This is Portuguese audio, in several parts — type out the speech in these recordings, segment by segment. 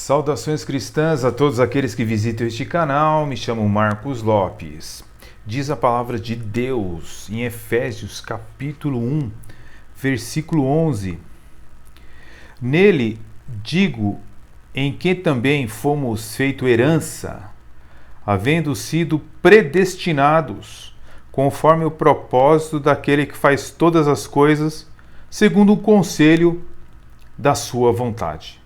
Saudações cristãs a todos aqueles que visitam este canal. Me chamo Marcos Lopes. Diz a palavra de Deus em Efésios capítulo 1, versículo 11. Nele digo, em que também fomos feito herança, havendo sido predestinados, conforme o propósito daquele que faz todas as coisas, segundo o conselho da sua vontade.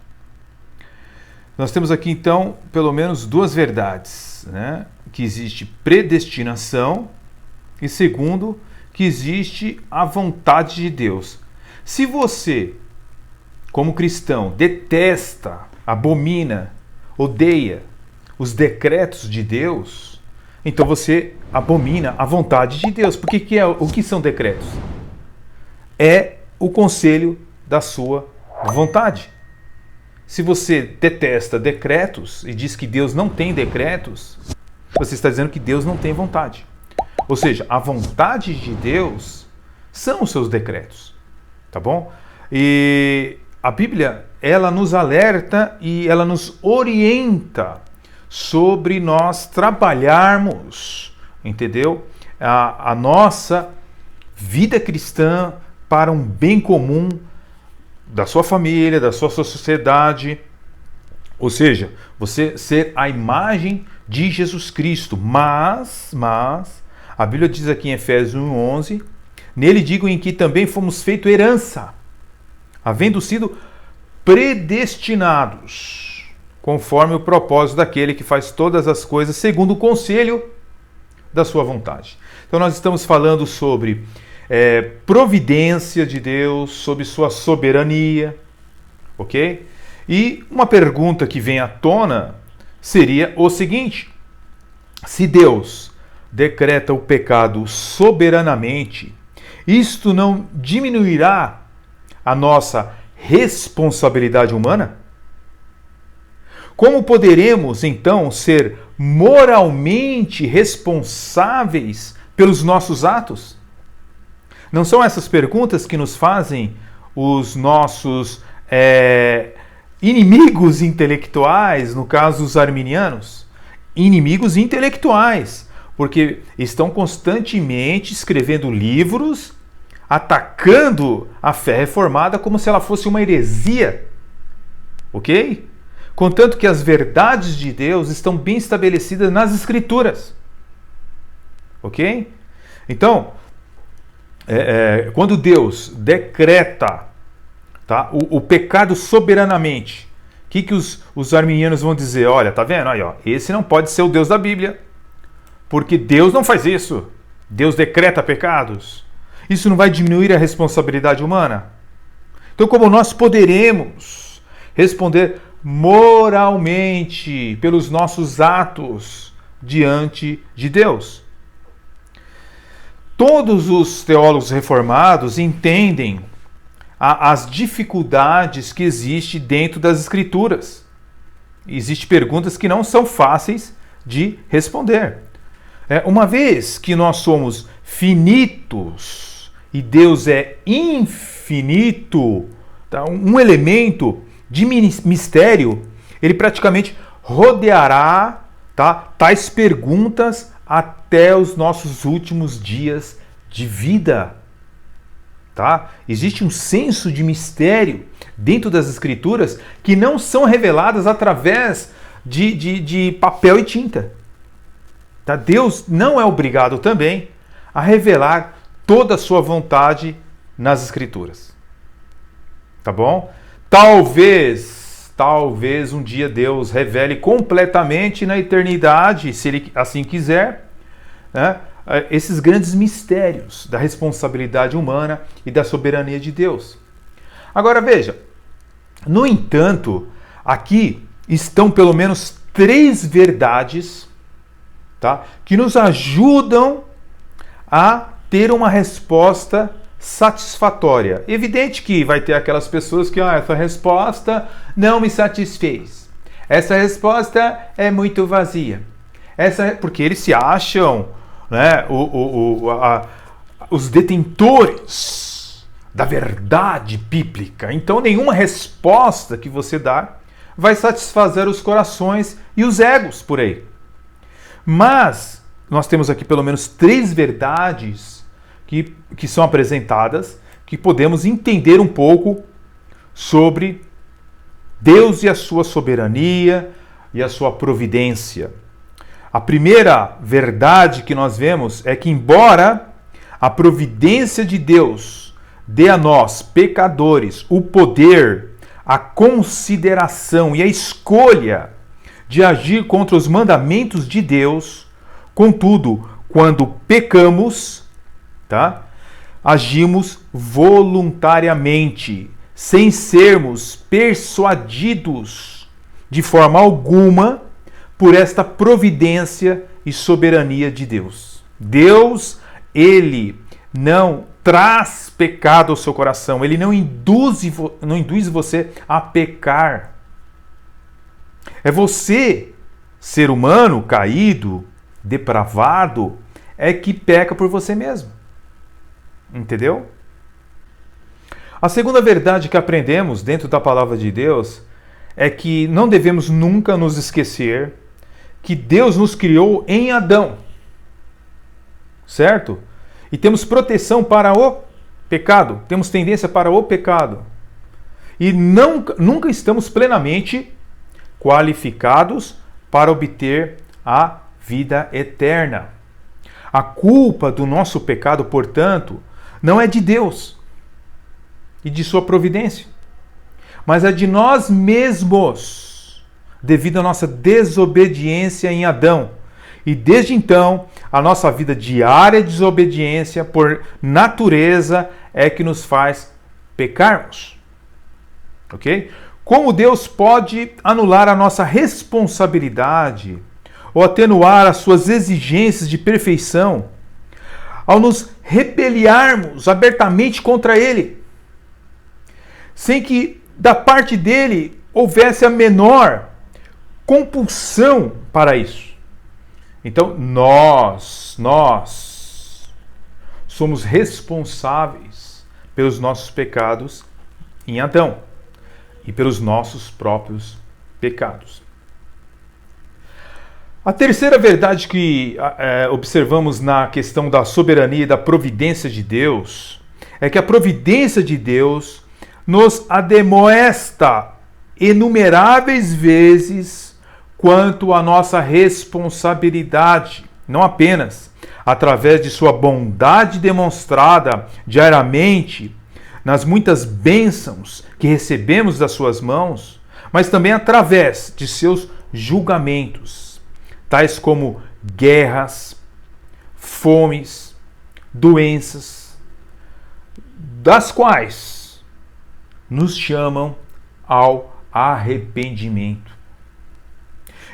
Nós temos aqui então pelo menos duas verdades, né? Que existe predestinação e segundo, que existe a vontade de Deus. Se você, como cristão, detesta, abomina, odeia os decretos de Deus, então você abomina a vontade de Deus. Porque o que são decretos? É o conselho da sua vontade. Se você detesta decretos e diz que Deus não tem decretos, você está dizendo que Deus não tem vontade. Ou seja, a vontade de Deus são os seus decretos, tá bom? E a Bíblia, ela nos alerta e ela nos orienta sobre nós trabalharmos, entendeu? A nossa vida cristã para um bem comum da sua família, da sua sociedade, ou seja, você ser a imagem de Jesus Cristo. Mas, a Bíblia diz aqui em Efésios 1:11, nele digo em que também fomos feito herança, havendo sido predestinados, conforme o propósito daquele que faz todas as coisas segundo o conselho da sua vontade. Então nós estamos falando sobre providência de Deus, sobre sua soberania, ok? E uma pergunta que vem à tona seria o seguinte: se Deus decreta o pecado soberanamente, isto não diminuirá a nossa responsabilidade humana? Como poderemos então ser moralmente responsáveis pelos nossos atos? Não são essas perguntas que nos fazem os nossos inimigos intelectuais, no caso os arminianos? Inimigos intelectuais, porque estão constantemente escrevendo livros atacando a fé reformada como se ela fosse uma heresia, ok? Contanto que as verdades de Deus estão bem estabelecidas nas Escrituras, ok? Então, quando Deus decreta, tá, o pecado soberanamente, o que os arminianos vão dizer? Olha, tá vendo? Aí, ó, esse não pode ser o Deus da Bíblia, porque Deus não faz isso. Deus decreta pecados. Isso não vai diminuir a responsabilidade humana? Então, como nós poderemos responder moralmente pelos nossos atos diante de Deus? Todos os teólogos reformados entendem as dificuldades que existem dentro das Escrituras. Existem perguntas que não são fáceis de responder. Uma vez que nós somos finitos e Deus é infinito, tá? Um elemento de mistério, ele praticamente rodeará, tá, tais perguntas até os nossos últimos dias de vida, tá? Existe um senso de mistério dentro das Escrituras que não são reveladas através de papel e tinta, tá? Deus não é obrigado também a revelar toda a sua vontade nas Escrituras, tá bom? Talvez um dia Deus revele completamente na eternidade, se Ele assim quiser, né, esses grandes mistérios da responsabilidade humana e da soberania de Deus. Agora veja, no entanto, aqui estão pelo menos 3 verdades, tá, que nos ajudam a ter uma resposta satisfatória. Evidente que vai ter aquelas pessoas que essa resposta não me satisfez. Essa resposta é muito vazia. Porque eles se acham, né, os detentores da verdade bíblica. Então nenhuma resposta que você dá vai satisfazer os corações e os egos por aí. Mas nós temos aqui pelo menos 3 verdades que são apresentadas, que podemos entender um pouco sobre Deus e a sua soberania e a sua providência. A primeira verdade que nós vemos é que, embora a providência de Deus dê a nós, pecadores, o poder, a consideração e a escolha de agir contra os mandamentos de Deus, contudo, quando pecamos, agimos voluntariamente, sem sermos persuadidos de forma alguma por esta providência e soberania de Deus. Deus, Ele não traz pecado ao seu coração, Ele não induz você a pecar. É você, ser humano, caído, depravado, é que peca por você mesmo. Entendeu? A segunda verdade que aprendemos dentro da palavra de Deus é que não devemos nunca nos esquecer que Deus nos criou em Adão. Certo? E temos proteção para o pecado, temos tendência para o pecado. E nunca estamos plenamente qualificados para obter a vida eterna. A culpa do nosso pecado, portanto, não é de Deus e de sua providência, mas é de nós mesmos, devido à nossa desobediência em Adão. E desde então, a nossa vida diária de desobediência, por natureza, é que nos faz pecarmos. Ok? Como Deus pode anular a nossa responsabilidade ou atenuar as suas exigências de perfeição ao nos rebeliarmos abertamente contra Ele, sem que da parte dele houvesse a menor compulsão para isso? Então, nós somos responsáveis pelos nossos pecados em Adão e pelos nossos próprios pecados. A terceira verdade que observamos na questão da soberania e da providência de Deus é que a providência de Deus nos admoesta inumeráveis vezes quanto à nossa responsabilidade, não apenas através de sua bondade demonstrada diariamente nas muitas bênçãos que recebemos das suas mãos, mas também através de seus julgamentos, tais como guerras, fomes, doenças, das quais nos chamam ao arrependimento.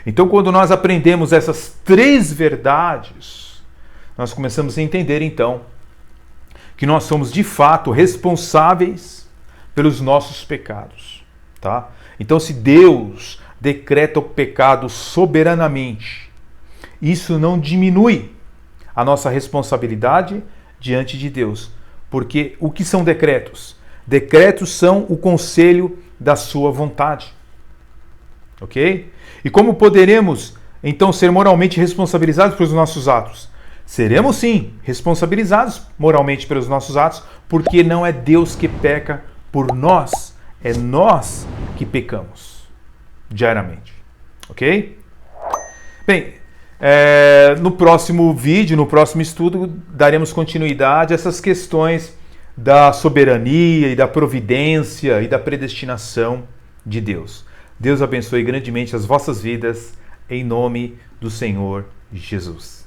Então, quando nós aprendemos essas 3 verdades, nós começamos a entender, então, que nós somos, de fato, responsáveis pelos nossos pecados. Tá? Então, se Deus decreta o pecado soberanamente, isso não diminui a nossa responsabilidade diante de Deus. Porque o que são decretos? Decretos são o conselho da sua vontade. Ok? E como poderemos, então, ser moralmente responsabilizados pelos nossos atos? Seremos, sim, responsabilizados moralmente pelos nossos atos, porque não é Deus que peca por nós, é nós que pecamos diariamente. Ok? Bem, no próximo vídeo, no próximo estudo, daremos continuidade a essas questões da soberania e da providência e da predestinação de Deus. Deus abençoe grandemente as vossas vidas, em nome do Senhor Jesus.